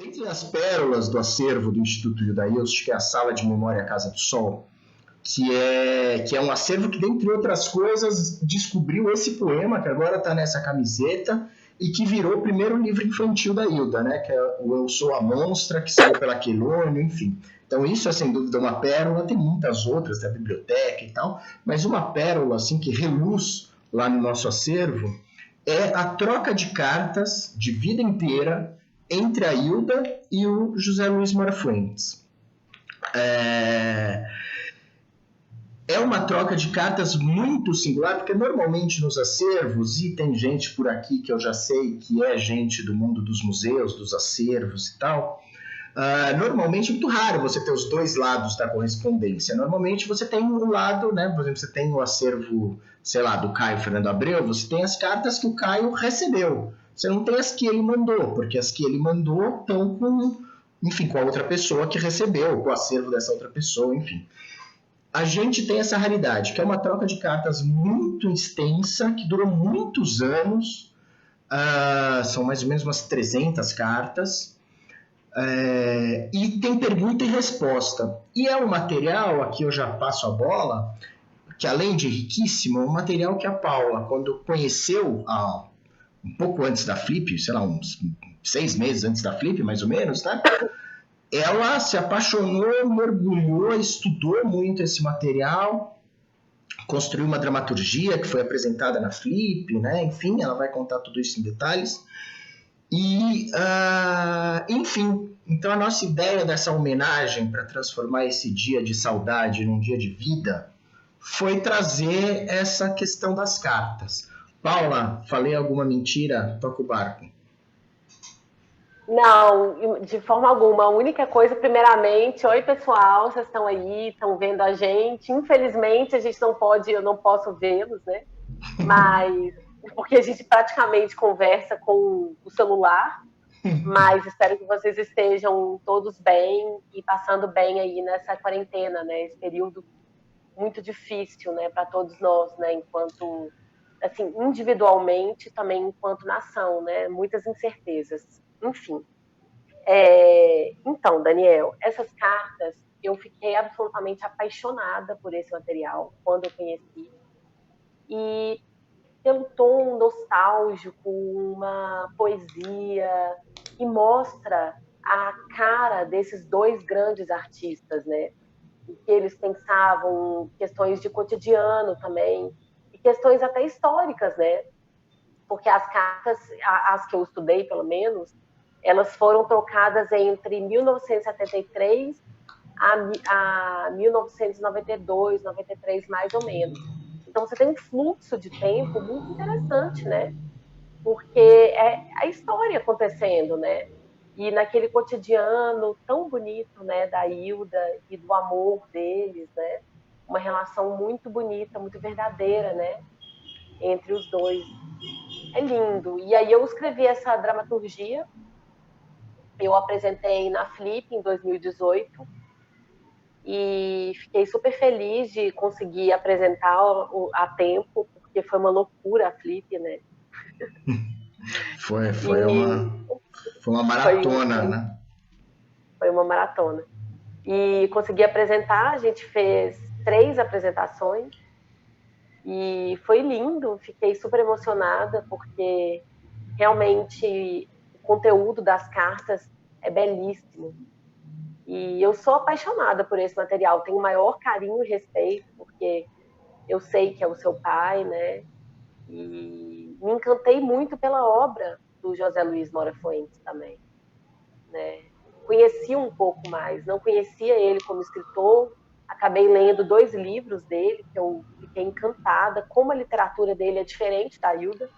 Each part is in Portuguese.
Dentre as pérolas do acervo do Instituto Hilda Hilst, que é a Sala de Memória Casa do Sol, que é um acervo que, dentre outras coisas, descobriu esse poema, que agora está nessa camiseta, e que virou o primeiro livro infantil da Hilda, né? Que é o Eu Sou a Monstra, que saiu pela Quelônio, enfim. Então isso é, sem dúvida, uma pérola. Tem muitas outras da biblioteca e tal, mas uma pérola assim, que reluz lá no nosso acervo é a troca de cartas de vida inteira entre a Hilda e o José Luiz Moura Fuentes. É uma troca de cartas muito singular, porque normalmente nos acervos, e tem gente por aqui que eu já sei que é gente do mundo dos museus, dos acervos e tal, normalmente é muito raro você ter os dois lados da correspondência. Normalmente você tem um lado, né, por exemplo, você tem o acervo, sei lá, do Caio Fernando Abreu, você tem as cartas que o Caio recebeu. Você não tem as que ele mandou, porque as que ele mandou estão com a outra pessoa que recebeu, com o acervo dessa outra pessoa, enfim. A gente tem essa raridade, que é uma troca de cartas muito extensa, que durou muitos anos, são mais ou menos umas 300 cartas, e tem pergunta e resposta. E é um material, aqui eu já passo a bola, que além de riquíssimo, é um material que a Paula, quando conheceu, um pouco antes da Flip, sei lá, uns 6 meses antes da Flip, mais ou menos, tá? Ela se apaixonou, mergulhou, estudou muito esse material, construiu uma dramaturgia que foi apresentada na Flip, né? Enfim, ela vai contar tudo isso em detalhes. E, enfim, então a nossa ideia dessa homenagem para transformar esse dia de saudade num dia de vida foi trazer essa questão das cartas. Paula, falei alguma mentira? Toca o barco. Não, de forma alguma. A única coisa, primeiramente, oi pessoal, vocês estão aí, estão vendo a gente. Infelizmente, a gente não pode, eu não posso vê-los, né? Mas, porque a gente praticamente conversa com o celular. Mas espero que vocês estejam todos bem e passando bem aí nessa quarentena, né? Esse período muito difícil, né, para todos nós, né? Enquanto, assim, individualmente, também enquanto nação, né? Muitas incertezas. Enfim. Então, Daniel, essas cartas, eu fiquei absolutamente apaixonada por esse material quando eu conheci. E pelo tom nostálgico, uma poesia que mostra a cara desses dois grandes artistas, né? O que eles pensavam, questões de cotidiano também, e questões até históricas, né? Porque as cartas, as que eu estudei, pelo menos, elas foram trocadas entre 1973 a 1992, 93, mais ou menos. Então, você tem um fluxo de tempo muito interessante, né? Porque é a história acontecendo, né? E naquele cotidiano tão bonito, né, da Hilda e do amor deles, né? Uma relação muito bonita, muito verdadeira, né? Entre os dois. É lindo. E aí eu escrevi essa dramaturgia, eu apresentei na Flip em 2018 e fiquei super feliz de conseguir apresentar a tempo, porque foi uma loucura a Flip, né? Foi uma maratona, né? Foi uma maratona. E consegui apresentar, a gente fez 3 apresentações e foi lindo, fiquei super emocionada, porque realmente o conteúdo das cartas é belíssimo. E eu sou apaixonada por esse material, tenho o maior carinho e respeito, porque eu sei que é o seu pai, né? E me encantei muito pela obra do José Luiz Moura Fuentes também, né? Conheci um pouco mais, não conhecia ele como escritor, acabei lendo 2 livros dele, que eu fiquei encantada, como a literatura dele é diferente da Hilda,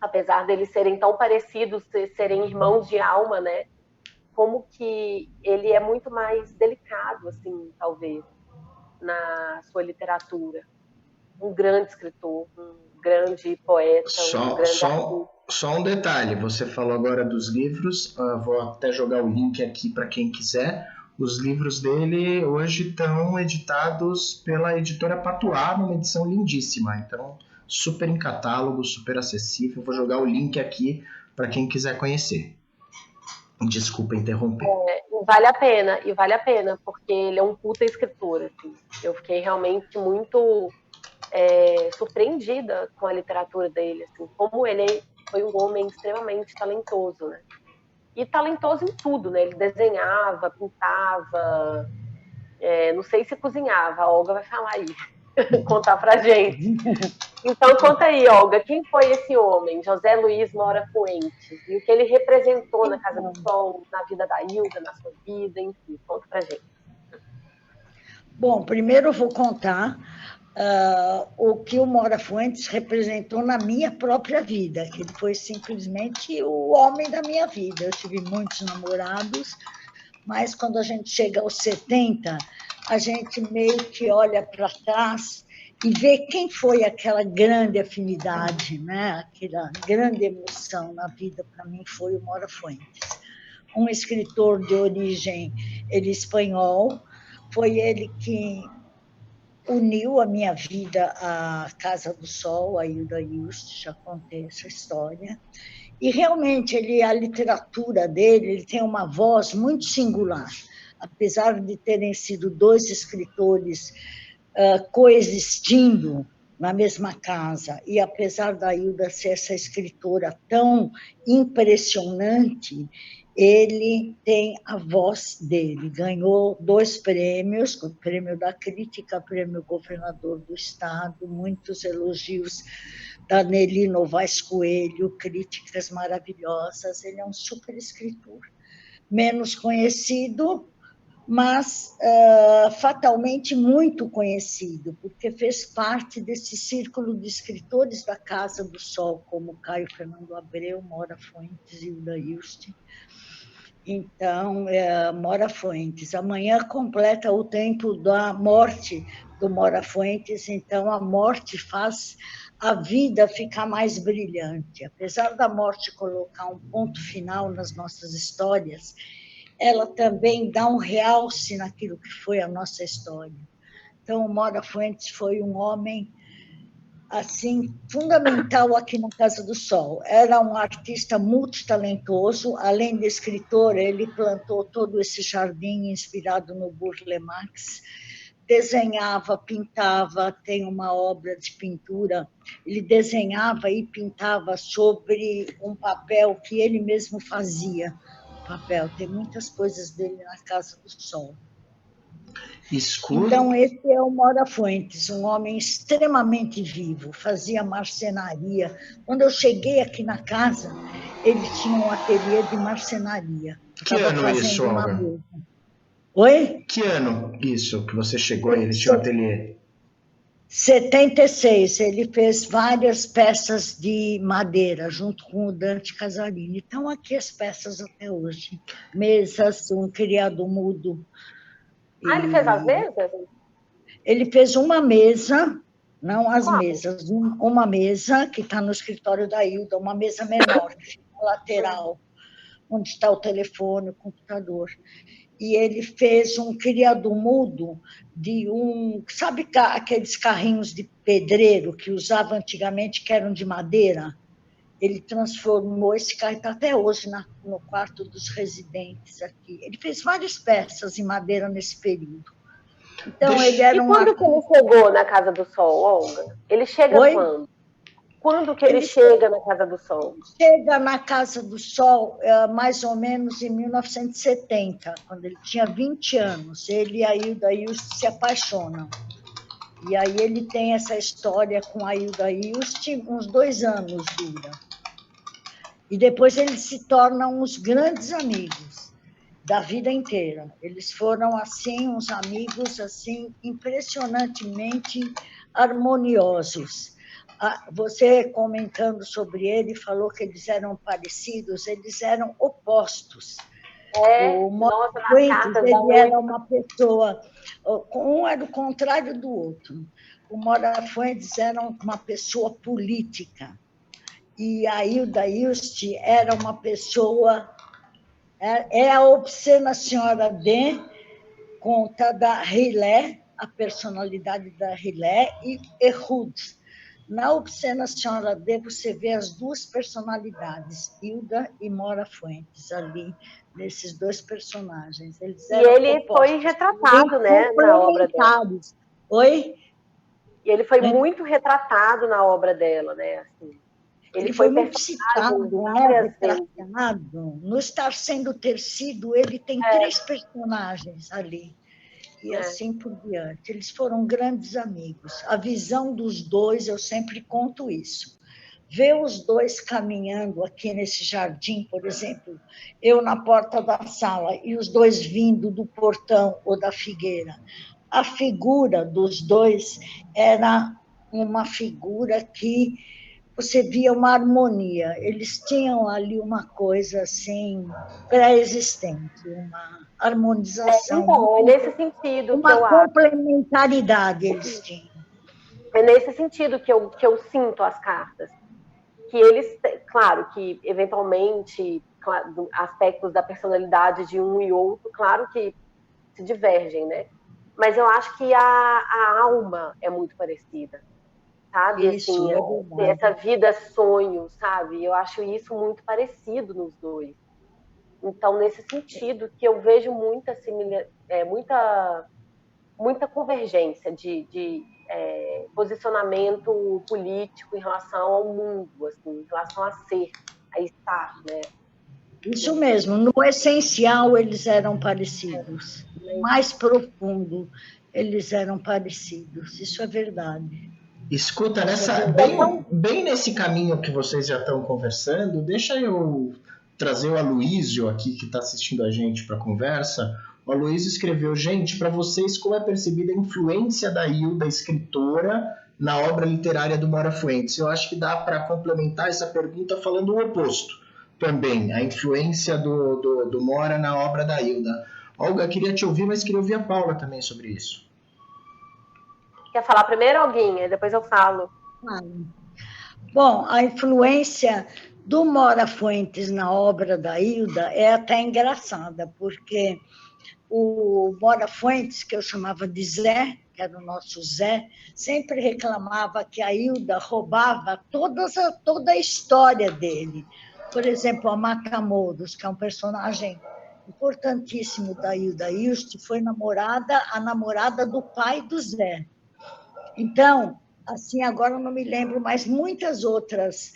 apesar deles serem tão parecidos, serem irmãos de alma, né? Como que ele é muito mais delicado, assim, talvez, na sua literatura. Um grande escritor, um grande poeta, um grande artista. Só um detalhe, você falou agora dos livros, vou até jogar o link aqui para quem quiser. Os livros dele hoje estão editados pela editora Patuá, numa edição lindíssima, então super em catálogo, super acessível. Vou jogar o link aqui para quem quiser conhecer. Desculpa interromper. E vale a pena, porque ele é um puta escritor, assim. Eu fiquei realmente muito surpreendida com a literatura dele, assim, como ele foi um homem extremamente talentoso, né? E talentoso em tudo, né? Ele desenhava, pintava, não sei se cozinhava, a Olga vai falar aí, contar pra gente. Então conta aí, Olga, quem foi esse homem, José Luiz Moura Fuentes, e o que ele representou na Casa do Sol, na vida da Hilda, na sua vida, enfim, conta pra gente. Bom, primeiro eu vou contar o que o Moura Fuentes representou na minha própria vida, que ele foi simplesmente o homem da minha vida. Eu tive muitos namorados, mas quando a gente chega aos 70, a gente meio que olha para trás e vê quem foi aquela grande afinidade, né? Aquela grande emoção na vida, para mim, foi o Moura Fuentes. Um escritor de origem espanhol, foi ele que uniu a minha vida à Casa do Sol, a Hilda Hilst, já contei essa história. E realmente a literatura dele, ele tem uma voz muito singular, apesar de terem sido dois escritores coexistindo na mesma casa, e apesar da Hilda ser essa escritora tão impressionante, ele tem a voz dele. Ganhou 2 prêmios, o prêmio da crítica, o prêmio governador do estado, muitos elogios da Nelly Novaes Coelho, críticas maravilhosas. Ele é um super escritor, menos conhecido, mas fatalmente muito conhecido, porque fez parte desse círculo de escritores da Casa do Sol, como Caio Fernando Abreu, Moura Fuentes e Hilda Hilst. Então, Moura Fuentes. Amanhã completa o tempo da morte do Moura Fuentes, então a morte faz a vida ficar mais brilhante. Apesar da morte colocar um ponto final nas nossas histórias, ela também dá um realce naquilo que foi a nossa história. Então, o Moura Fuentes foi um homem assim fundamental aqui na Casa do Sol. Era um artista multitalentoso, além de escritor, ele plantou todo esse jardim inspirado no Burle Marx, desenhava, pintava, tem uma obra de pintura, ele desenhava e pintava sobre um papel que ele mesmo fazia, papel, tem muitas coisas dele na Casa do Sol. Escuro. Então, esse é o Moura Fuentes, um homem extremamente vivo, fazia marcenaria. Quando eu cheguei aqui na casa, ele tinha um ateliê de marcenaria. Que ano isso, Olga? Oi? Que ano isso que você chegou e ele tinha um ateliê? 76, ele fez várias peças de madeira, junto com o Dante Casarini. Estão aqui as peças até hoje. Mesas, um criado mudo. Ele fez as mesas? Ele fez uma mesa, não as mesas, uma mesa que está no escritório da Hilda, uma mesa menor, que fica na lateral, onde está o telefone, o computador. E ele fez um criado mudo de sabe aqueles carrinhos de pedreiro que usava antigamente, que eram de madeira? Ele transformou esse carro, está até hoje no quarto dos residentes aqui. Ele fez várias peças em madeira nesse período. Então, ele era E quando que ele chegou na Casa do Sol, Olga? Ele chega quando? Quando que ele chega na Casa do Sol? Chega na Casa do Sol mais ou menos em 1970, quando ele tinha 20 anos. Ele e a Hilda Hilst se apaixonam. E aí ele tem essa história com a Hilda Hilst, uns 2 anos dura. E depois eles se tornam uns grandes amigos da vida inteira. Eles foram, assim, uns amigos assim impressionantemente harmoniosos. Você, comentando sobre ele, falou que eles eram parecidos, eles eram opostos. O Moura Fuentes, ele era uma pessoa, um era o contrário do outro. O Moura Fuentes era uma pessoa política, e a Hilda Hilst era uma pessoa... É a obscena senhora D, conta da Rilé, a personalidade da Rilé, e Ehud. Na Obscena Senhora D, você vê as duas personalidades, Hilda e Mora Fuentes, ali, nesses dois personagens. Eles E eram ele foi opostos, porém retratado, né, na obra dela. complementares. Oi? E ele foi muito retratado na obra dela, né? Assim, Ele foi foi muito personagem citado, né? várias vezes. Retratado. No Estar Sendo Tecido, ele tem 3 personagens ali. E assim por diante. Eles foram grandes amigos. A visão dos dois, eu sempre conto isso. Ver os dois caminhando aqui nesse jardim, por exemplo, eu na porta da sala e os dois vindo do portão ou da figueira. A figura dos dois era uma figura que você via uma harmonia. Eles tinham ali uma coisa assim pré-existente, uma harmonização, Então, é nesse sentido que uma eu acho. complementaridade eles tinham. É nesse sentido que eu sinto as cartas. Que eles, claro, que eventualmente aspectos da personalidade de um e outro, claro que se divergem, né? Mas eu acho que a alma é muito parecida, sabe? Isso, Assim, é essa verdade. vida sonho, sabe? Eu acho isso muito parecido nos dois. Então, nesse sentido, que eu vejo muita convergência de posicionamento político em relação ao mundo, assim, em relação a ser, a estar, né? Isso mesmo, no essencial eles eram parecidos. No mais profundo eles eram parecidos. Isso é verdade. Escuta, bem nesse caminho que vocês já estão conversando, deixa eu trazer o Aloísio aqui que está assistindo a gente para a conversa. O Aloísio escreveu: gente, para vocês, como é percebida a influência da Hilda, escritora, na obra literária do Mora Fuentes? Eu acho que dá para complementar essa pergunta falando o oposto também, a influência do Mora na obra da Hilda. Olga, queria te ouvir, mas queria ouvir a Paula também sobre isso. Quer falar primeiro, Alguinha? Depois eu falo. Bom, a influência do Mora Fuentes na obra da Hilda é até engraçada, porque o Mora Fuentes, que eu chamava de Zé, que era o nosso Zé, sempre reclamava que a Hilda roubava toda a história dele. Por exemplo, a Matamoros, que é um personagem importantíssimo da Hilda Hilst, foi a namorada do pai do Zé. Então, assim, agora eu não me lembro, mas muitos outros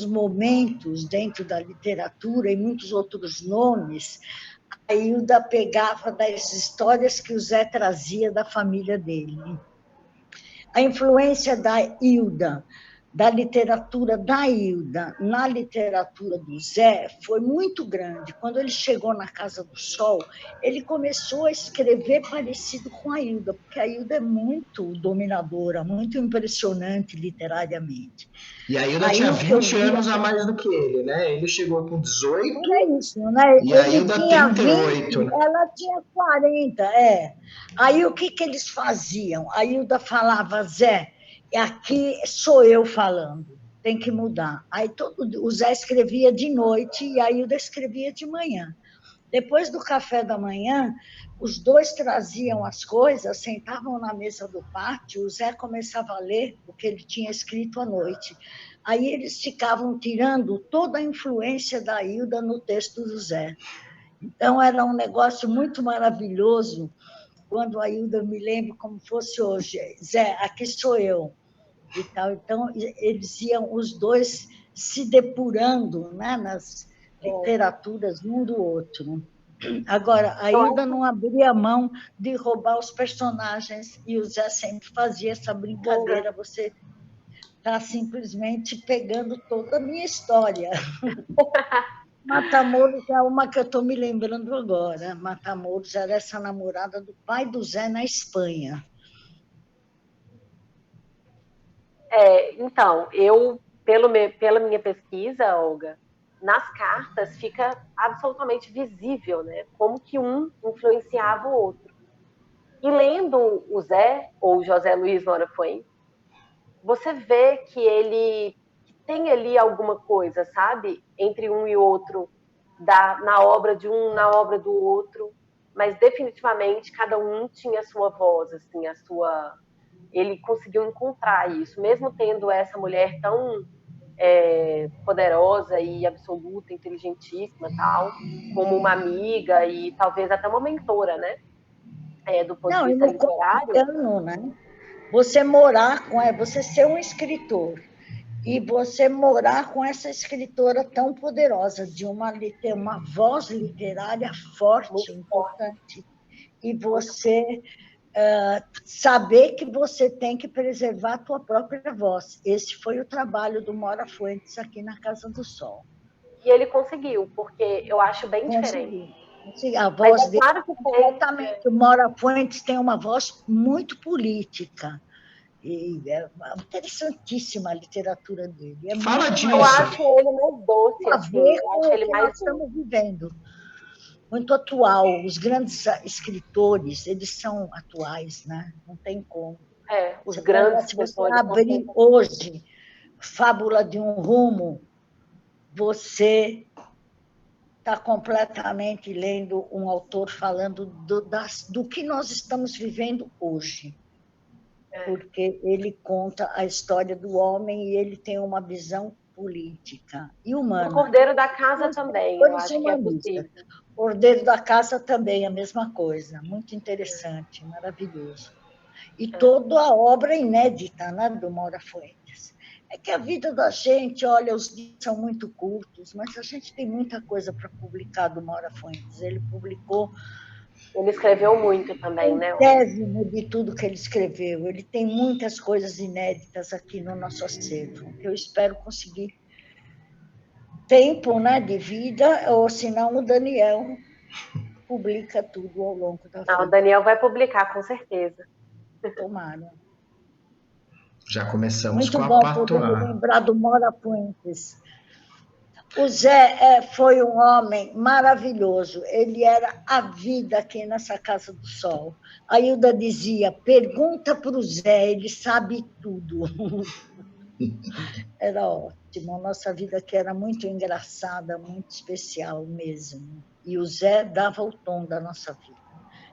momentos dentro da literatura e muitos outros nomes, a Hilda pegava das histórias que o Zé trazia da família dele. A influência da Hilda, da literatura da Hilda na literatura do Zé foi muito grande. Quando ele chegou na Casa do Sol, ele começou a escrever parecido com a Hilda, porque a Hilda é muito dominadora, muito impressionante literariamente. E a Hilda tinha 20 anos a mais do que ele, né? Ele chegou com 18. Não é isso, né? E a Ele Hilda tinha 38. 20, ela tinha 40, é. Aí o que eles faziam? A Hilda falava: Zé, aqui sou eu falando, tem que mudar. Aí o Zé escrevia de noite e a Hilda escrevia de manhã. Depois do café da manhã, os dois traziam as coisas, sentavam na mesa do pátio, o Zé começava a ler o que ele tinha escrito à noite. Aí eles ficavam tirando toda a influência da Hilda no texto do Zé. Então, era um negócio muito maravilhoso, quando a Hilda, me lembro como fosse hoje: Zé, aqui sou eu. E tal. Então, eles iam os dois se depurando, né, nas literaturas um do outro. Agora, a Hilda não abria mão de roubar os personagens e o Zé sempre fazia essa brincadeira. Você está simplesmente pegando toda a minha história. Matamoros é uma que eu estou me lembrando agora. Matamoros era essa namorada do pai do Zé na Espanha. Então, pela minha pesquisa, Olga, nas cartas fica absolutamente visível, né? Como que um influenciava o outro. E lendo o Zé, ou José Luiz Mora Fuentes, você vê que ele tem ali alguma coisa, sabe? Entre um e outro, na obra de um, na obra do outro, mas definitivamente cada um tinha a sua voz, assim, ele conseguiu encontrar isso, mesmo tendo essa mulher tão poderosa e absoluta, inteligentíssima, tal, como uma amiga e talvez até uma mentora, né? Do ponto de Não, e vista no literário. cotidiano, né? Você morar com você ser um escritor e você morar com essa escritora tão poderosa, ter uma voz literária forte, importante, e você saber que você tem que preservar a tua própria voz. Esse foi o trabalho do Mora Fuentes aqui na Casa do Sol. E ele conseguiu, porque eu acho bem diferente. A voz dele claro que completamente. O Mora Fuentes tem uma voz muito política. E é interessantíssima a literatura dele. Fala disso. Eu acho ele mais doce, assim. Eu acho ele mais nós estamos vivendo. Muito atual. Os grandes escritores, eles são atuais, né? Não tem como. Os grandes se você abrir hoje Fábula de um Rumo, você está completamente lendo um autor falando do que nós estamos vivendo hoje. Porque ele conta a história do homem e ele tem uma visão política e humana. O Cordeiro da Casa também, eu acho que é possível. O Cordeiro da Casa também, a mesma coisa. Muito interessante, maravilhoso. E toda a obra inédita, né, do Mora Fuentes. É que a vida da gente, olha, os dias são muito curtos, mas a gente tem muita coisa para publicar do Mora Fuentes. Ele publicou... Ele escreveu muito também, né? Um décimo de tudo que ele escreveu. Ele tem muitas coisas inéditas aqui no nosso acervo. Eu espero conseguir tempo, né, de vida, ou senão o Daniel publica tudo ao longo da vida. O Daniel vai publicar, com certeza. Tomara. Já começamos muito com a bom patoa. poder lembrar do Mora Fuentes. O Zé foi um homem maravilhoso. Ele era a vida aqui nessa Casa do Sol. A Hilda dizia, pergunta para o Zé, ele sabe tudo. Era ótimo. A nossa vida aqui era muito engraçada, muito especial mesmo. E o Zé dava o tom da nossa vida.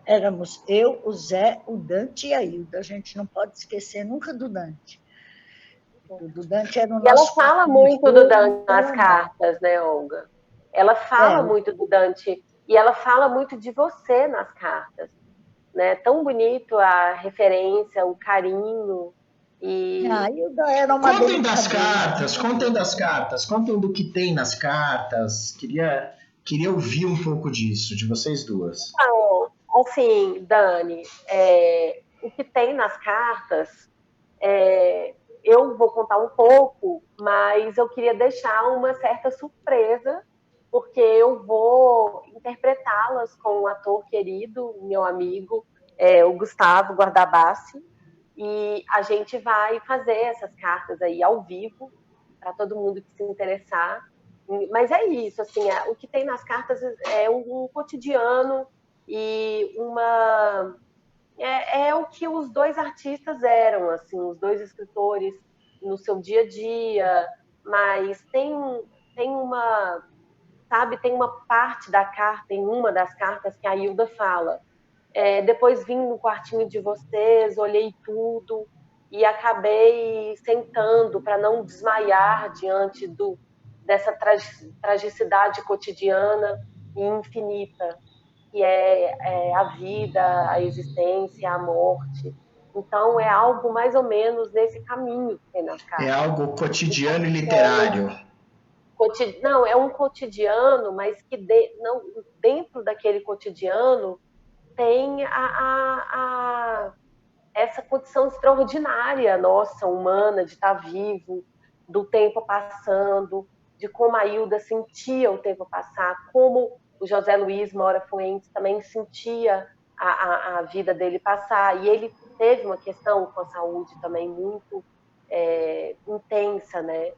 Éramos eu, o Zé, o Dante e a Hilda. A gente não pode esquecer nunca do Dante. Do Dante era o nosso... E ela fala muito do Dante nas cartas, né, Olga? Ela fala muito do Dante e ela fala muito de você nas cartas, né? Tão bonito a referência, o carinho. E... A Hilda era uma contem das cartas, contem do que tem nas cartas. Queria ouvir um pouco disso, de vocês duas. Então, assim, Dani, o que tem nas cartas, eu vou contar um pouco, mas eu queria deixar uma certa surpresa, porque eu vou interpretá-las com um ator querido, meu amigo, o Gustavo Guardabassi, e a gente vai fazer essas cartas aí ao vivo, para todo mundo que se interessar. Mas é isso, assim, o que tem nas cartas é um cotidiano e é o que os dois artistas eram, assim, os dois escritores no seu dia a dia, mas tem uma, sabe, tem uma parte da carta, em uma das cartas que a Hilda fala, depois vim no quartinho de vocês, olhei tudo e acabei sentando para não desmaiar diante dessa tragicidade cotidiana e infinita, que é a vida, a existência, a morte. Então, é algo mais ou menos nesse caminho que tem nas cartas. É algo cotidiano e literário. Não, é um cotidiano, mas que dentro daquele cotidiano tem essa condição extraordinária nossa, humana, de estar vivo, do tempo passando, de como a Hilda sentia o tempo passar, como o José Luiz Mora Fuentes também sentia a vida dele passar. E ele teve uma questão com a saúde também muito intensa, né?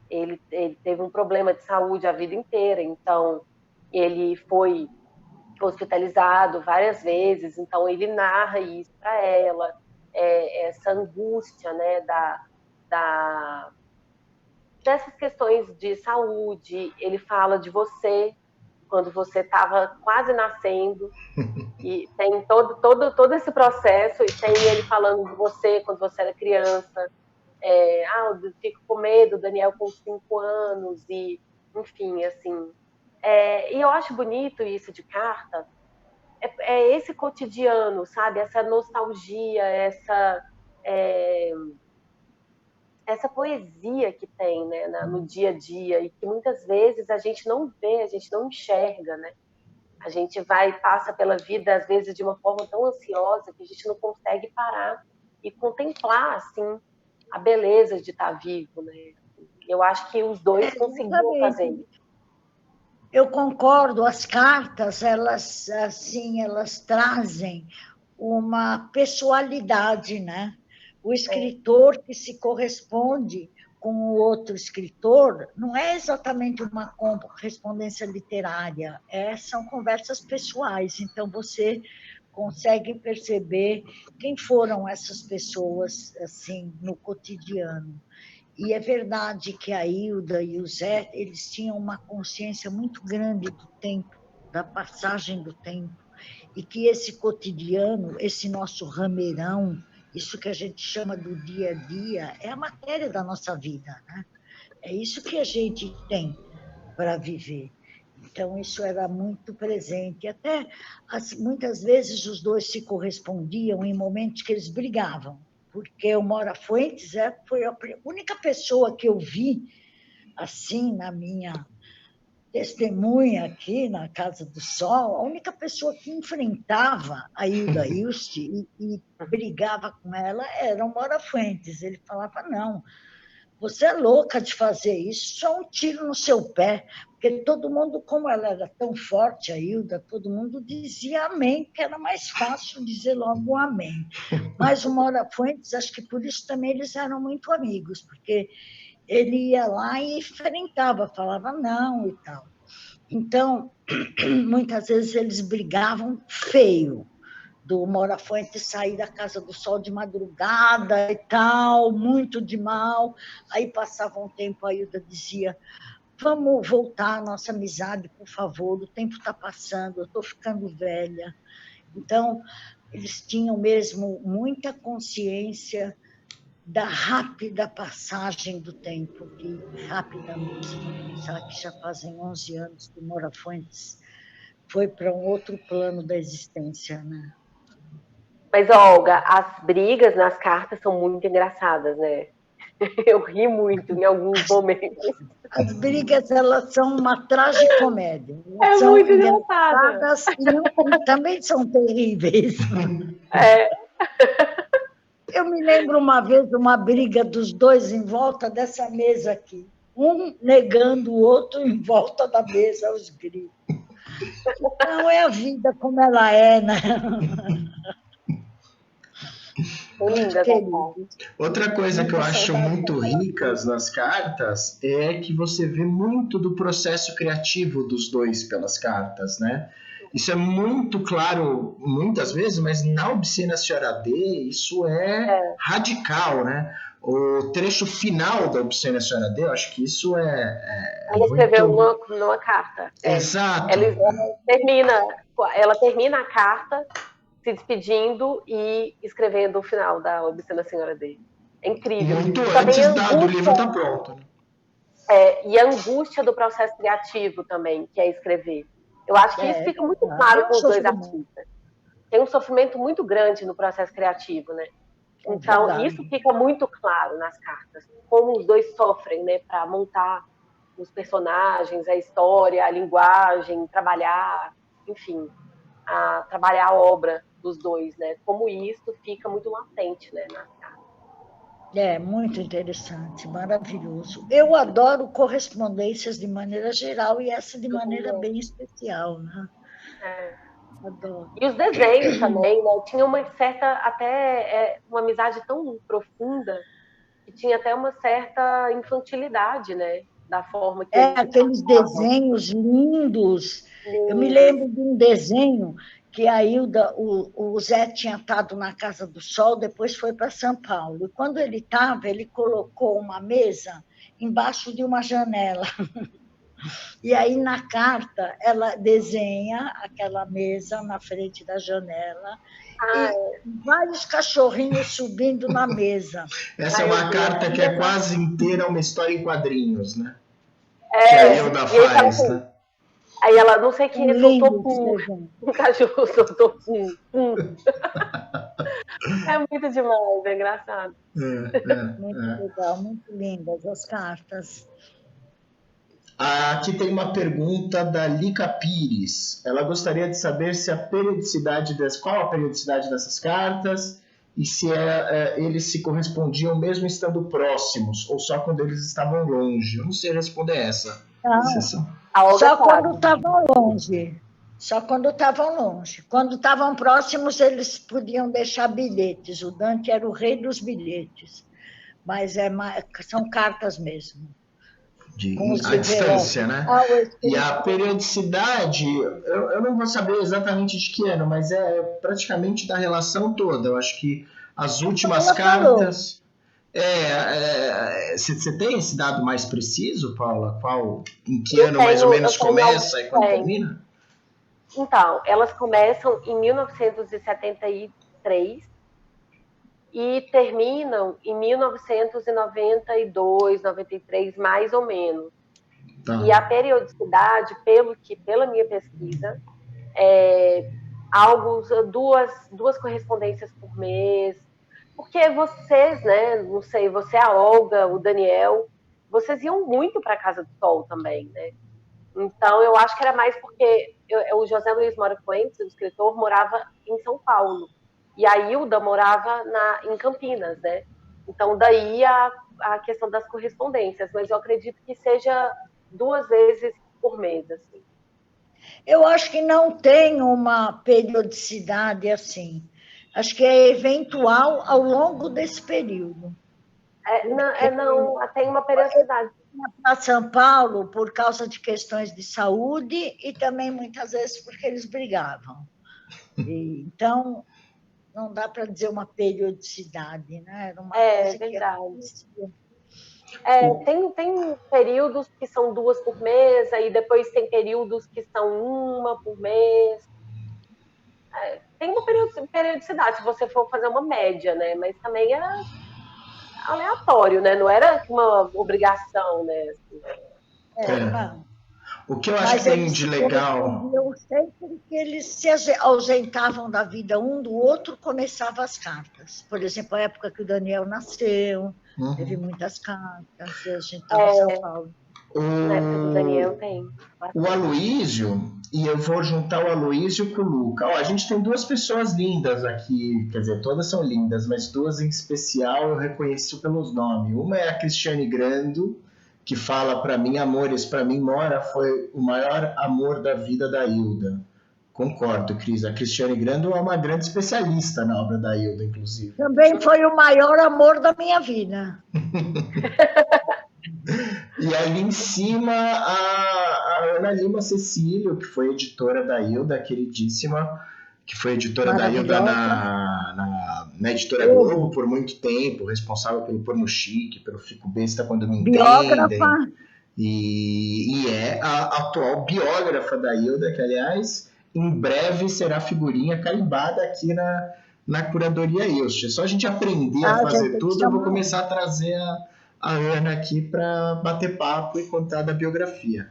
Ele teve um problema de saúde a vida inteira, então ele foi hospitalizado várias vezes, então ele narra isso para ela, essa angústia, né, dessas questões de saúde. Ele fala de você quando você estava quase nascendo E tem todo esse processo, e tem ele falando de você quando você era criança. Eu fico com medo, Daniel com 5 anos, e enfim, assim. E eu acho bonito isso de carta, esse cotidiano, sabe? Essa nostalgia, essa poesia que tem, né, no dia a dia, e que muitas vezes a gente não vê, a gente não enxerga, né? A gente passa pela vida, às vezes, de uma forma tão ansiosa que a gente não consegue parar e contemplar, assim, a beleza de estar vivo, né? Eu acho que os dois conseguiram fazer isso. Eu concordo, as cartas, elas, assim, elas trazem uma pessoalidade, né? O escritor que se corresponde com o outro escritor não é exatamente uma correspondência literária, são conversas pessoais. Então, você consegue perceber quem foram essas pessoas assim no cotidiano. E é verdade que a Hilda e o Zé, eles tinham uma consciência muito grande do tempo, da passagem do tempo, e que esse cotidiano, esse nosso rameirão, isso que a gente chama do dia a dia, é a matéria da nossa vida, né? É isso que a gente tem para viver. Então, isso era muito presente. Até, muitas vezes, os dois se correspondiam em momentos que eles brigavam, porque o Mora Fuentes foi a única pessoa que eu vi, assim, na minha testemunha aqui na Casa do Sol, a única pessoa que enfrentava a Hilda Hilst e brigava com ela era o Mora Fuentes. Ele falava, não, você é louca de fazer isso, só um tiro no seu pé. Porque todo mundo, como ela era tão forte, a Hilda, todo mundo dizia amém, que era mais fácil dizer logo amém. Mas o Mora Fuentes, acho que por isso também eles eram muito amigos, porque ele ia lá e enfrentava, falava não e tal. Então, muitas vezes eles brigavam feio, do Mora Fuentes sair da Casa do Sol de madrugada e tal, muito de mal. Aí passava um tempo, a Hilda dizia, vamos voltar à nossa amizade, por favor, o tempo está passando, eu estou ficando velha. Então, eles tinham mesmo muita consciência da rápida passagem do tempo, que rápida mesmo. Pensar que já fazem 11 anos que Mora Fuentes foi para um outro plano da existência, né? Mas, Olga, as brigas nas cartas são muito engraçadas, né? Eu ri muito em alguns momentos. As brigas, elas são uma tragicomédia. É são muito engraçada. E também são terríveis. Eu me lembro uma vez de uma briga dos dois em volta dessa mesa aqui. Um negando o outro em volta da mesa, aos gritos. Não é a vida como ela é, né? Linda, outra coisa que eu acho muito ricas nas cartas é que você vê muito do processo criativo dos dois pelas cartas, né? Isso é muito claro muitas vezes, mas na Obscena Senhora D isso é radical, né? O trecho final da Obscena Senhora D, eu acho que isso ela escreveu numa carta. Exato. Ela termina a carta se despedindo e escrevendo o final da Obscena Senhora D. É incrível. Muito antes do livro estar pronto. E a angústia do processo criativo também, que é escrever. Eu acho que isso fica muito claro com os dois artistas. Tem um sofrimento muito grande no processo criativo, né? Então, isso fica muito claro nas cartas. Como os dois sofrem, né? Para montar os personagens, a história, a linguagem, trabalhar, enfim, trabalhar a obra dos dois, né? Como isso fica muito latente, né, nas cartas. É muito interessante, maravilhoso. Eu adoro correspondências de maneira geral e essa de maneira bem especial, né? Adoro. E os desenhos também, né? Tinha uma certa, até uma amizade tão profunda que tinha até uma certa infantilidade, né? Da forma que aqueles desenhos lindos. Eu me lembro de um desenho que a Hilda, o Zé tinha estado na Casa do Sol, depois foi para São Paulo. E quando ele estava, ele colocou uma mesa embaixo de uma janela. E aí, na carta, ela desenha aquela mesa na frente da janela e vários cachorrinhos subindo na mesa. Essa é uma carta que é quase inteira uma história em quadrinhos, né? É, que a Hilda faz, né? Aí ela, não sei quem soltou um cachorro soltou É muito demais, é engraçado. Muito legal, muito lindas as cartas. Aqui tem uma pergunta da Lica Pires. Ela gostaria de saber se qual a periodicidade dessas cartas e se eles se correspondiam mesmo estando próximos ou só quando eles estavam longe. Eu não sei responder essa. Não, só quando estavam longe. Só quando estavam longe. Quando estavam próximos, eles podiam deixar bilhetes. O Dante era o rei dos bilhetes. Mas são cartas mesmo. A distância, né? E a periodicidade, eu não vou saber exatamente de que ano, mas é praticamente da relação toda. Eu acho que as últimas cartas... Você tem esse dado mais preciso, Paula? Em que ano mais ou menos começa e quando termina? Então, elas começam em 1973 e terminam em 1992, 93, mais ou menos. Tá. E a periodicidade, pela minha pesquisa, duas correspondências por mês, porque vocês, né, não sei, você, a Olga, o Daniel, vocês iam muito para a Casa do Sol também, né? Então, eu acho que era mais porque o José Luiz Moura Fuentes, o escritor, morava em São Paulo. E a Hilda morava em Campinas, né? Então, daí a questão das correspondências. Mas eu acredito que seja 2 vezes por mês, assim. Eu acho que não tem uma periodicidade assim. Acho que é eventual ao longo desse período. Não, tem uma periodicidade. Para São Paulo por causa de questões de saúde e também muitas vezes porque eles brigavam. Então, não dá para dizer uma periodicidade, né? Era uma coisa verdade. Tem períodos que são 2 por mês, aí depois tem períodos que são 1 por mês. Tem uma periodicidade, se você for fazer uma média, né? Mas também era aleatório, né? Não era uma obrigação, né? Não. O que eu acho que tem de legal... Eu sei que eles se ausentavam da vida um do outro, começavam as cartas. Por exemplo, a época que o Daniel nasceu, teve muitas cartas, e a gente estava em São Paulo. Na época do Daniel tem. O Aloísio, e eu vou juntar o Aloísio com o Luca. A gente tem 2 pessoas lindas aqui, quer dizer, todas são lindas, mas 2 em especial eu reconheço pelos nomes. Uma é a Cristiane Grando, que fala para mim, amores, para mim Mora foi o maior amor da vida da Hilda. Concordo, Cris. A Cristiane Grando é uma grande especialista na obra da Hilda, inclusive. Também foi o maior amor da minha vida. E ali em cima, a Ana Lima Cecílio, que foi editora da Hilda, queridíssima, que foi editora da Hilda na Editora Globo por muito tempo, responsável pelo Porno Chique, pelo Fico Besta Quando Me Entendem. Biógrafa. E é a atual biógrafa da Hilda, que, aliás, em breve será figurinha carimbada aqui na Curadoria Ilst. É só a gente aprender a fazer tudo, eu vou começar a trazer a Ana aqui para bater papo e contar da biografia.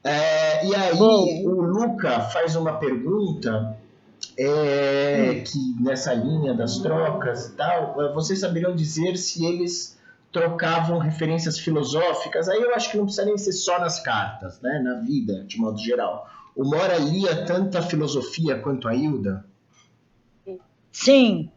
E aí, o Luca faz uma pergunta que nessa linha das trocas e tal, vocês saberiam dizer se eles trocavam referências filosóficas? Aí eu acho que não precisa nem ser só nas cartas, né? Na vida, de modo geral. O Mora lia tanta filosofia quanto a Hilda? Sim.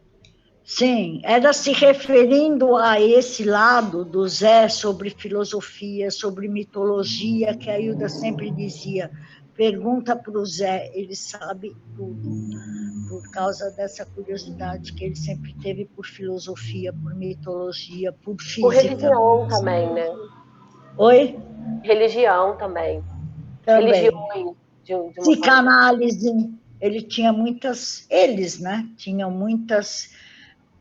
Sim, era se referindo a esse lado do Zé sobre filosofia, sobre mitologia, que a Hilda sempre dizia, pergunta para o Zé, ele sabe tudo, por causa dessa curiosidade que ele sempre teve por filosofia, por mitologia, por física. Por religião também, né? Oi? Religião também. Religiões. Psicanálise, ele tinha muitas, né? Tinham muitas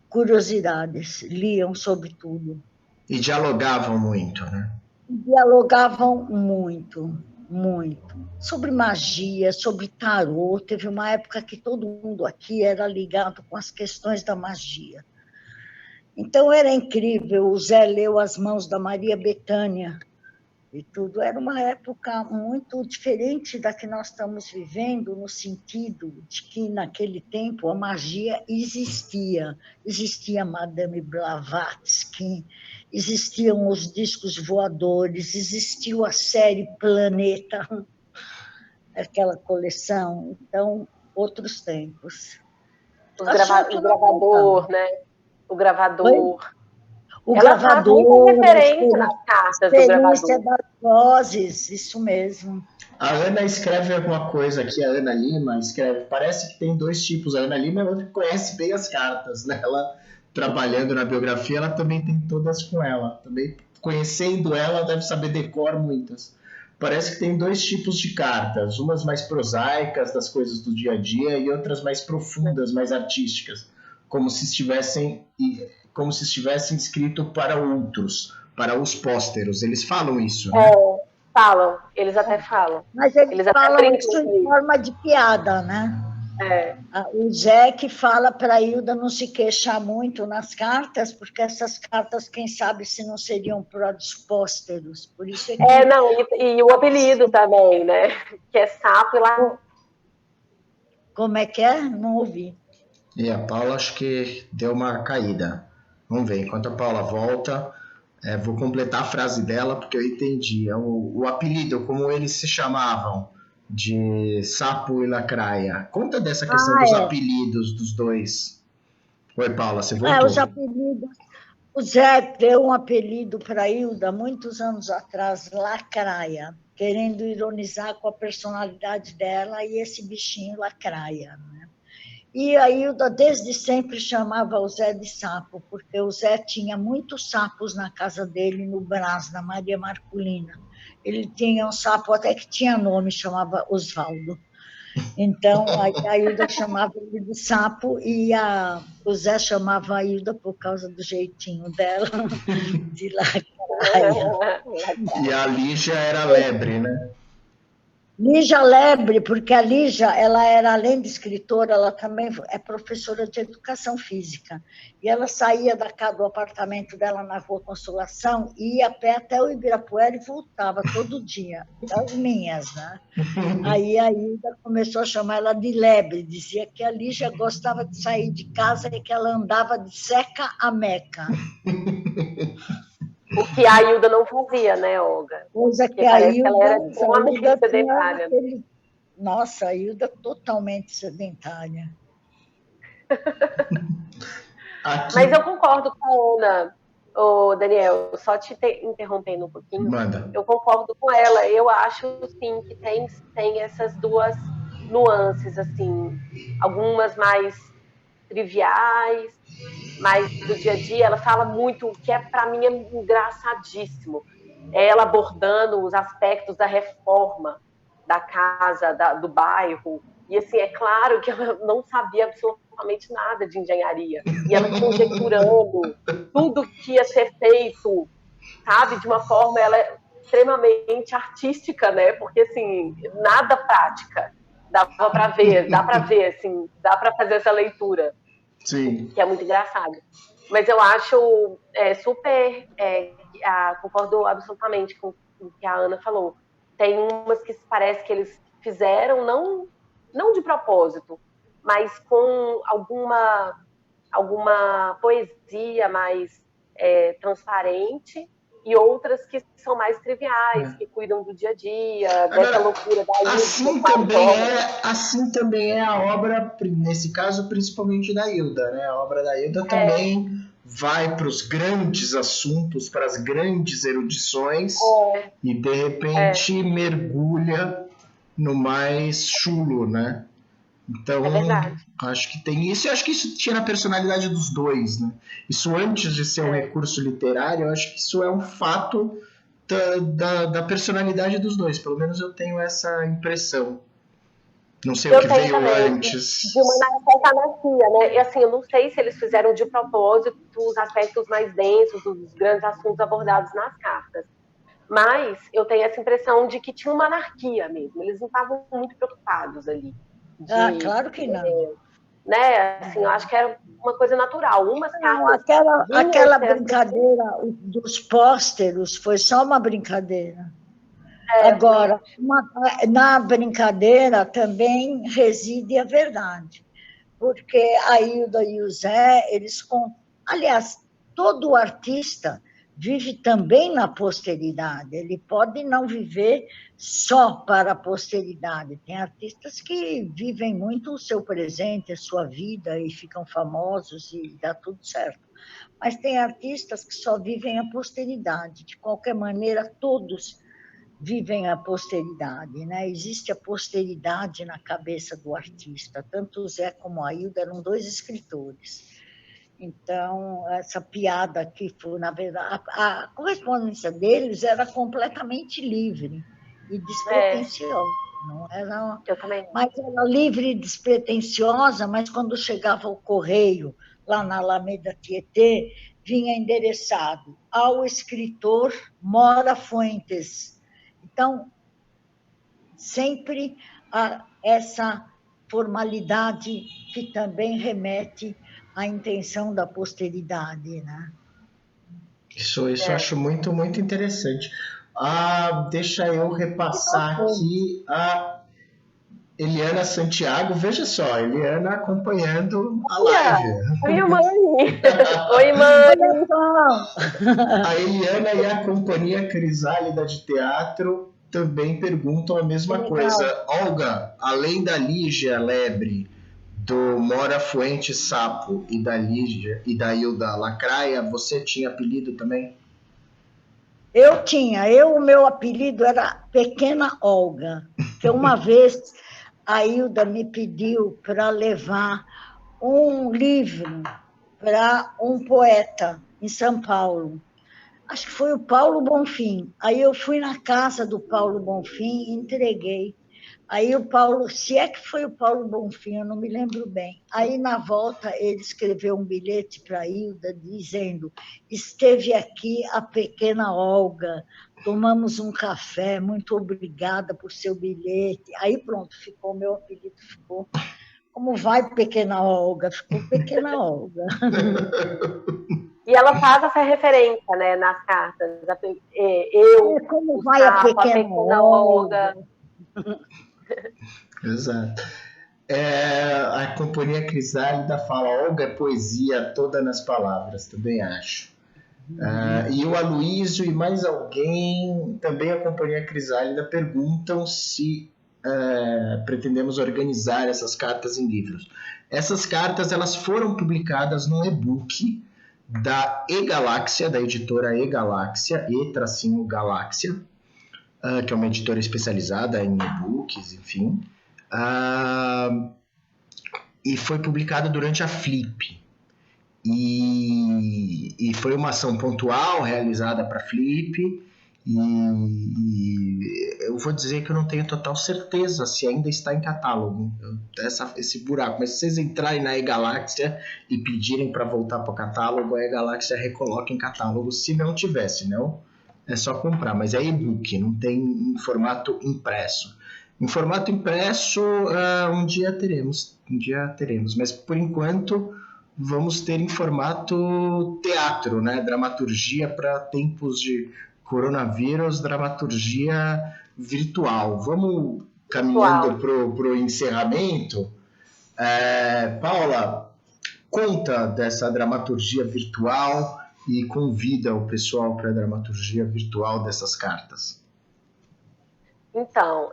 curiosidades, liam sobre tudo. E dialogavam muito, né? dialogavam muito, muito. Sobre magia, sobre tarô. Teve uma época que todo mundo aqui era ligado com as questões da magia. Então, era incrível. O Zé leu As Mãos da Maria Bethânia e tudo. Era uma época muito diferente da que nós estamos vivendo, no sentido de que, naquele tempo, a magia existia. Existia Madame Blavatsky, existiam os discos voadores, existiu a série Planeta, aquela coleção. Então, outros tempos. O gravador, né? O gravador. O Ela faz muita referência nas cartas do experiência gravador. das vozes, isso mesmo. A Ana escreve alguma coisa aqui, a Ana Lima escreve, parece que tem dois tipos, a Ana Lima é outra que conhece bem as cartas, né? Ela, trabalhando na biografia, ela também tem todas com ela, também conhecendo ela, deve saber decor muitas. Parece que tem dois tipos de cartas, umas mais prosaicas, das coisas do dia a dia, e outras mais profundas, mais artísticas, como se estivessem escrito para outros, para os pósteros. Eles falam isso, né? Falam, eles até falam. Mas eles falam isso em forma de piada, né? O Zé que fala para a Hilda não se queixar muito nas cartas, porque essas cartas, quem sabe se não seriam para os pósteros. Por isso é que... e o apelido também, né? Que é Sapo e Lacraia. Como é que é? Não ouvi. E a Paula acho que deu uma caída. Vamos ver, enquanto a Paula volta, vou completar a frase dela, porque eu entendi. O apelido, como eles se chamavam, de Sapo e Lacraia. Conta dessa questão dos apelidos dos dois. Oi, Paula, você voltou? Os apelidos. O Zé deu um apelido para a Hilda, muitos anos atrás, Lacraia, querendo ironizar com a personalidade dela e esse bichinho Lacraia, né? E a Hilda, desde sempre, chamava o Zé de sapo, porque o Zé tinha muitos sapos na casa dele, no Brás, na Maria Marculina. Ele tinha um sapo até que tinha nome, chamava Osvaldo. Então, a Hilda chamava ele de sapo e o Zé chamava a Hilda por causa do jeitinho dela, de Lacraia. E a Lígia era lebre, né? Lígia Lebre, porque a Lígia, ela era, além de escritora, ela também é professora de educação física. E ela saía do apartamento dela na Rua Consolação, ia a pé até o Ibirapuera e voltava todo dia, das minhas, né? Aí a Hilda começou a chamar ela de Lebre, dizia que a Lígia gostava de sair de casa e que ela andava de seca a meca. O que a Hilda não fazia, né, Olga? Coisa que a Hilda, ela era extremamente sedentária. Nossa, a Hilda totalmente sedentária. Mas eu concordo com a Ana, Daniel, só te interrompendo um pouquinho. Manda. Eu concordo com ela. Eu acho, sim, que tem essas duas nuances, assim, algumas mais triviais, mas do dia a dia. Ela fala muito, o que para mim é engraçadíssimo, ela abordando os aspectos da reforma da casa, do bairro, e assim, é claro que ela não sabia absolutamente nada de engenharia, e ela conjecturando tudo que ia ser feito, sabe, de uma forma, ela é extremamente artística, né, porque assim, nada prática, dá para ver, assim, dá para fazer essa leitura. Sim. Que é muito engraçado. Mas eu acho super... concordo absolutamente com o que a Ana falou. Tem umas que parece que eles fizeram, não de propósito, mas com alguma poesia mais transparente, e outras que são mais triviais, que cuidam do dia a dia, dessa loucura da Hilda. Assim também é a obra, nesse caso, principalmente da Hilda, né? A obra da Hilda também vai para os grandes assuntos, para as grandes erudições, e de repente mergulha no mais chulo, né? Então, acho que tem isso, e acho que isso tinha na personalidade dos dois, né? Isso, antes de ser um recurso literário, eu acho que isso é um fato da personalidade dos dois. Pelo menos eu tenho essa impressão. Não sei o que veio antes. De uma narrativa, né? E assim, eu não sei se eles fizeram de propósito os aspectos mais densos, os grandes assuntos abordados nas cartas. Mas eu tenho essa impressão de que tinha uma anarquia mesmo, eles não estavam muito preocupados ali. Claro que não. Né? Assim, eu acho que era uma coisa natural. Umas cartas. Aquela brincadeira dos pósteros foi só uma brincadeira. Agora, na brincadeira também reside a verdade, porque a Hilda e o Zé, aliás, todo artista vive também na posteridade, ele pode não viver só para a posteridade. Tem artistas que vivem muito o seu presente, a sua vida, e ficam famosos e dá tudo certo. Mas tem artistas que só vivem a posteridade. De qualquer maneira, todos vivem a posteridade, né? Existe a posteridade na cabeça do artista. Tanto o Zé como a Hilda eram dois escritores. Então, essa piada aqui foi, na verdade, a correspondência deles era completamente livre e despretensiosa. Não era, mas era livre e despretensiosa, mas quando chegava o correio, lá na Alameda Tietê, vinha endereçado ao escritor Mora Fuentes. Então, sempre há essa formalidade que também remete à intenção da posteridade, né? Isso eu acho muito, muito interessante. Deixa eu repassar aqui a Eliana Santiago. Veja só, Eliana acompanhando a live. Oi, mãe! Oi, mãe! A Eliana e a Companhia Crisálida de Teatro também perguntam a mesma coisa. Olga, além da Lígia Lebre, do Mora Fuente Sapo e da Lígia e da Hilda Lacraia, você tinha apelido também? Eu tinha. O meu apelido era Pequena Olga, que uma vez a Hilda me pediu para levar um livro para um poeta em São Paulo. Acho que foi o Paulo Bonfim. Aí eu fui na casa do Paulo Bonfim e entreguei. Aí o Paulo, se é que foi o Paulo Bonfim, eu não me lembro bem. Aí, na volta, ele escreveu um bilhete para a Hilda, dizendo: esteve aqui a pequena Olga, tomamos um café, muito obrigada por seu bilhete. Aí, pronto, ficou, meu apelido ficou. Como vai, pequena Olga? Ficou Pequena Olga. E ela faz essa referência, né, nas cartas. Como vai a pequena Olga? Exato. A Companhia Crisálida fala: Olga é poesia toda nas palavras, também acho. E o Aloysio e mais alguém, também a Companhia Crisálida, perguntam se pretendemos organizar essas cartas em livros. Essas cartas elas foram publicadas num e-book da E-Galáxia, da editora E-Galáxia, E-Galáxia, que é uma editora especializada em e-books, enfim. E foi publicada durante a Flip. E foi uma ação pontual realizada para a Flip. E eu vou dizer que eu não tenho total certeza se ainda está em catálogo esse buraco, mas se vocês entrarem na E-Galáxia e pedirem para voltar para o catálogo, a E-Galáxia recoloca em catálogo. Se não tivesse, não é só comprar, mas é e-book, não tem em formato impresso. Em formato impresso, um dia teremos, mas por enquanto vamos ter em formato teatro, né? Dramaturgia para tempos de coronavírus, dramaturgia virtual. Vamos caminhando para o encerramento. Paula, conta dessa dramaturgia virtual e convida o pessoal para a dramaturgia virtual dessas cartas. Então,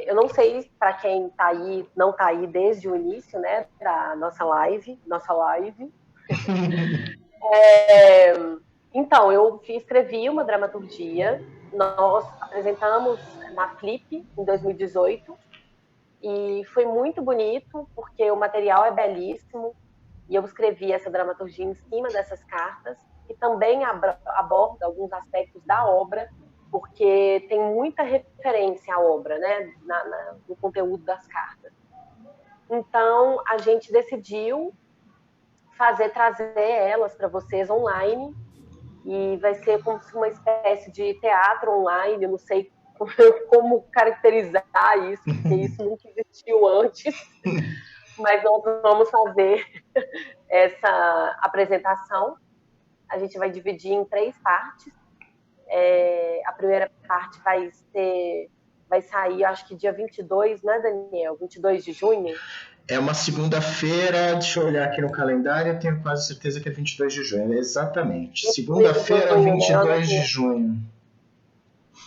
eu não sei para quem está aí, não está aí desde o início, né, da nossa live. Então, eu escrevi uma dramaturgia, nós apresentamos na Flip em 2018 e foi muito bonito porque o material é belíssimo e eu escrevi essa dramaturgia em cima dessas cartas e também aborda alguns aspectos da obra, porque tem muita referência à obra, né, no conteúdo das cartas. Então, a gente decidiu trazer elas para vocês online e vai ser como se uma espécie de teatro online, eu não sei como caracterizar isso, porque isso nunca existiu antes, mas nós vamos fazer essa apresentação. A gente vai dividir em 3 partes. A primeira parte vai sair, acho que dia 22, né, Daniel? 22 de junho? É uma segunda-feira, deixa eu olhar aqui no calendário, eu tenho quase certeza que é 22 de junho, exatamente. Segunda-feira, 22 de junho.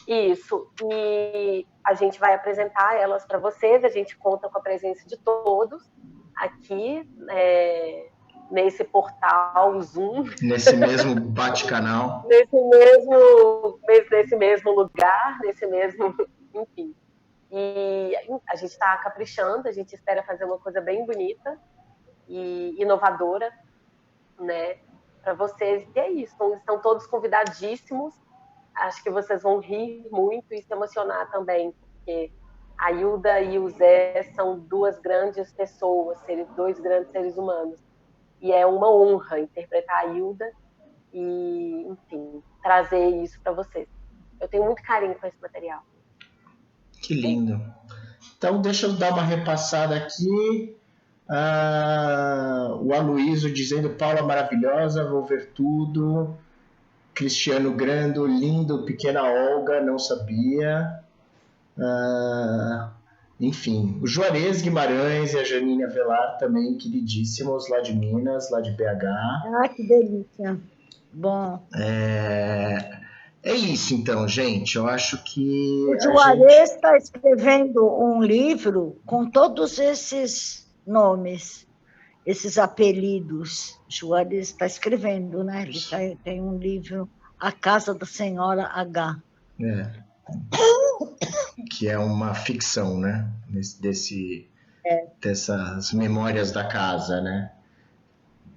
Isso, e a gente vai apresentar elas para vocês, a gente conta com a presença de todos aqui, nesse portal Zoom. Nesse mesmo bate-canal. nesse mesmo lugar, nesse mesmo, enfim. E a gente está caprichando, a gente espera fazer uma coisa bem bonita e inovadora, né, para vocês. E é isso, estão todos convidadíssimos. Acho que vocês vão rir muito e se emocionar também, porque a Hilda e o Zé são 2 grandes pessoas, 2 grandes seres humanos. E é uma honra interpretar a Hilda e, enfim, trazer isso para vocês. Eu tenho muito carinho com esse material. Que lindo. Então, deixa eu dar uma repassada aqui. O Aloysio dizendo: Paula maravilhosa, vou ver tudo. Cristiano Grando, lindo. Pequena Olga, não sabia. Enfim, o Juarez Guimarães e a Janine Avelar também, queridíssimos, lá de Minas, lá de BH. Ah, que delícia. Bom. É isso, então, gente. Eu acho que... O Juarez está escrevendo um livro com todos esses nomes, esses apelidos. O Juarez está escrevendo, né? Ele tem um livro, A Casa da Senhora H. Que é uma ficção, né? Dessas memórias da casa, né?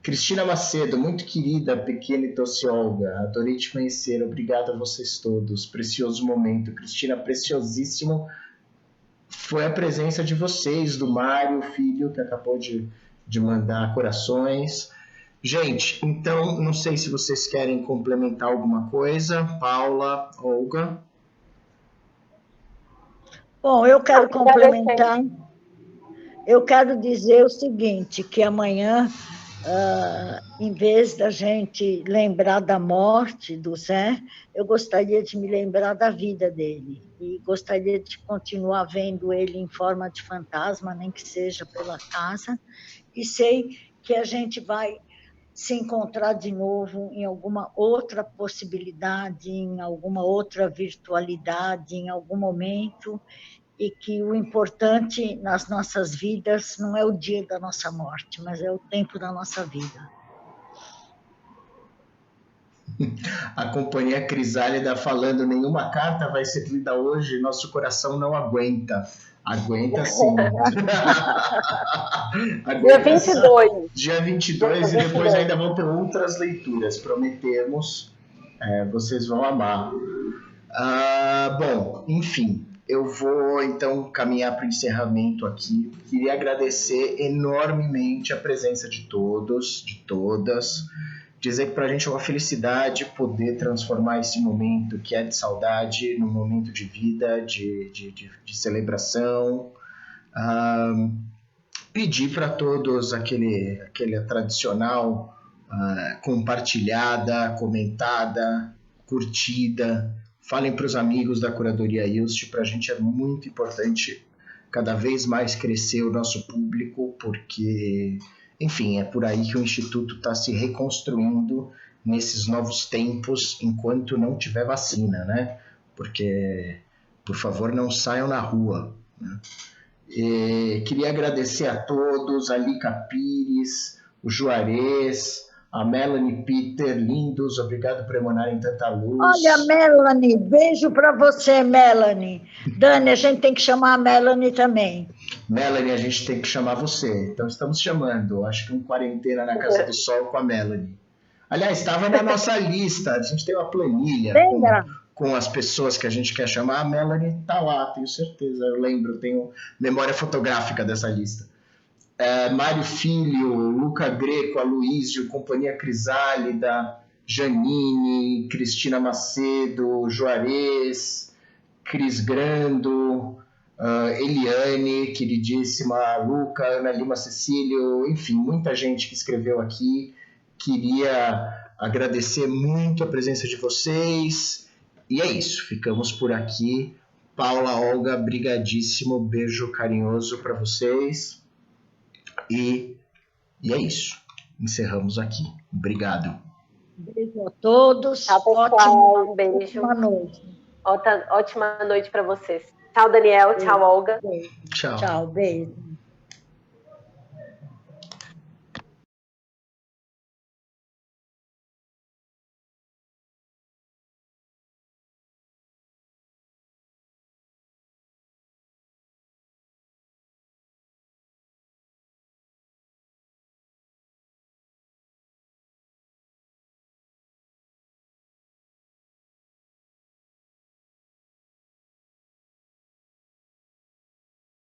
Cristina Macedo, muito querida, pequena e doce Olga, adorei te conhecer, obrigado a vocês todos, precioso momento. Cristina, preciosíssimo foi a presença de vocês, do Mário, filho, que acabou de mandar corações. Gente, então, não sei se vocês querem complementar alguma coisa, Paula, Olga. Bom, eu quero complementar, eu quero dizer o seguinte, que amanhã... em vez da gente lembrar da morte do Zé, eu gostaria de me lembrar da vida dele. E gostaria de continuar vendo ele em forma de fantasma, nem que seja pela casa. E sei que a gente vai se encontrar de novo em alguma outra possibilidade, em alguma outra virtualidade, em algum momento, e que o importante nas nossas vidas não é o dia da nossa morte, mas é o tempo da nossa vida. A companhia Crisálida falando: nenhuma carta vai ser lida hoje, nosso coração não aguenta. Aguenta sim. Dia 22. Dia 22 e depois ainda vão ter outras leituras, prometemos. Vocês vão amar. Bom, enfim, eu vou então caminhar para o encerramento aqui. Queria agradecer enormemente a presença de todos, de todas. Dizer que para a gente é uma felicidade poder transformar esse momento que é de saudade num momento de vida, de celebração. Pedir para todos aquele tradicional compartilhada, comentada, curtida. Falem para os amigos da Curadoria ILST. Para a gente é muito importante cada vez mais crescer o nosso público, porque... Enfim, é por aí que o Instituto está se reconstruindo nesses novos tempos, enquanto não tiver vacina, né? Porque, por favor, não saiam na rua, né? Queria agradecer a todos, a Lica Pires, o Juarez, a Melanie Peter, lindos, obrigado por emanarem tanta luz. Olha, Melanie, beijo para você, Melanie. Dani, a gente tem que chamar a Melanie também. Melanie, a gente tem que chamar você. Então estamos chamando, acho que um quarentena na Casa do Sol com a Melanie. Aliás, estava na nossa lista, a gente tem uma planilha com as pessoas que a gente quer chamar. A Melanie está lá, tenho certeza, eu lembro, tenho memória fotográfica dessa lista. Mário Filho, Luca Greco, Aloysio, Companhia Crisálida, Janine, Cristina Macedo, Juarez, Cris Grando, Eliane, queridíssima, Luca, Ana Lima Cecílio, enfim, muita gente que escreveu aqui. Queria agradecer muito a presença de vocês. E é isso, ficamos por aqui. Paula, Olga, brigadíssimo, beijo carinhoso para vocês. E é isso, encerramos aqui. Obrigado. Beijo a todos. Tchau, pessoal. Um beijo. Ótima noite. Ótima noite para vocês. Tchau, Daniel. Tchau, Olga. Beijo. Tchau. Tchau, beijo.